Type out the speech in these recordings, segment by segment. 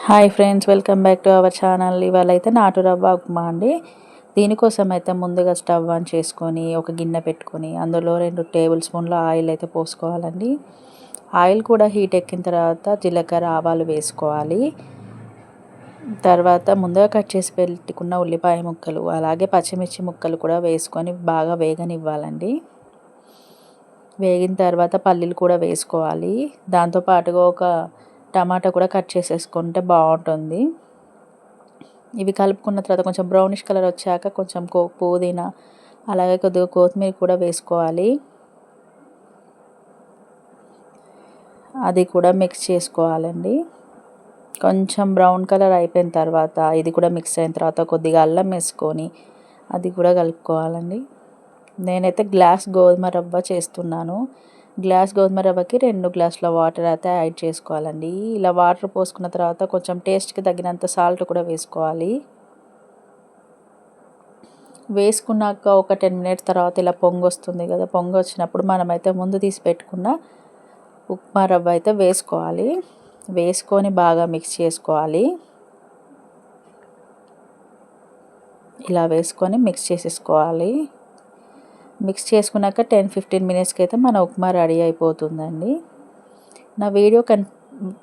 Hi friends, welcome back to our channel. ఇవాళ అయితే నాటు రవ్వ ఉప్మా అండి. దీనికోసం అయితే ముందుగా స్టవ్ ఆన్ చేసుకొని ఒక గిన్నె పెట్టుకొని అందులో 2 టేబుల్ స్పూన్ల ఆయిల్ అయితే పోసుకోవాలండి. ఆయిల్ కూడా హీట్ ఎక్కిన తర్వాత జీలకర్ర ఆవాలు వేసుకోవాలి. తర్వాత ముందుగా కట్ చేసి పెట్టుకున్న ఉల్లిపాయ ముక్కలు అలాగే పచ్చిమిర్చి ముక్కలు కూడా వేసుకొని బాగా వేగనివ్వాలండి. వేగిన తర్వాత పల్లీలు కూడా వేసుకోవాలి. దాంతోపాటుగా ఒక టమాటా కూడా కట్ చేసేసుకుంటే బాగుంటుంది. ఇవి కలుపుకున్న తర్వాత కొంచెం బ్రౌనిష్ కలర్ వచ్చాక కొంచెం పుదీనా అలాగే కొద్దిగా కొత్తిమీర కూడా వేసుకోవాలి. అది కూడా మిక్స్ చేసుకోవాలండి. కొంచెం బ్రౌన్ కలర్ అయిపోయిన తర్వాత ఇది కూడా మిక్స్ అయిన తర్వాత కొద్దిగా అల్లం వేసుకొని అది కూడా కలుపుకోవాలండి. నేనైతే గ్లాస్ గోధుమ రవ్వ చేస్తున్నాను. గ్లాస్ గోధుమ రవ్వకి 2 గ్లాసుల వాటర్ అయితే యాడ్ చేసుకోవాలండి. ఇలా వాటర్ పోసుకున్న తర్వాత కొంచెం టేస్ట్కి తగినంత సాల్ట్ కూడా వేసుకోవాలి. వేసుకున్నాక ఒక 10 మినిట్స్ తర్వాత ఇలా పొంగు వస్తుంది కదా, పొంగు వచ్చినప్పుడు మనమైతే ముందు తీసి పెట్టుకున్న ఉప్మా రవ్వ అయితే వేసుకోవాలి. వేసుకొని బాగా మిక్స్ చేసుకోవాలి. ఇలా వేసుకొని మిక్స్ చేసేసుకోవాలి. మిక్స్ చేసుకున్నాక 10-15 మినిట్స్కి అయితే మన ఉప్మా రెడీ అయిపోతుందండి. నా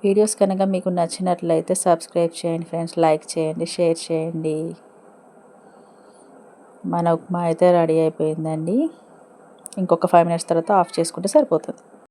వీడియోస్ కనుక మీకు నచ్చినట్లయితే సబ్స్క్రైబ్ చేయండి ఫ్రెండ్స్, లైక్ చేయండి, షేర్ చేయండి. మన ఉప్మా అయితే రెడీ అయిపోయిందండి. ఇంకొక 5 మినిట్స్ తర్వాత ఆఫ్ చేసుకుంటే సరిపోతుంది.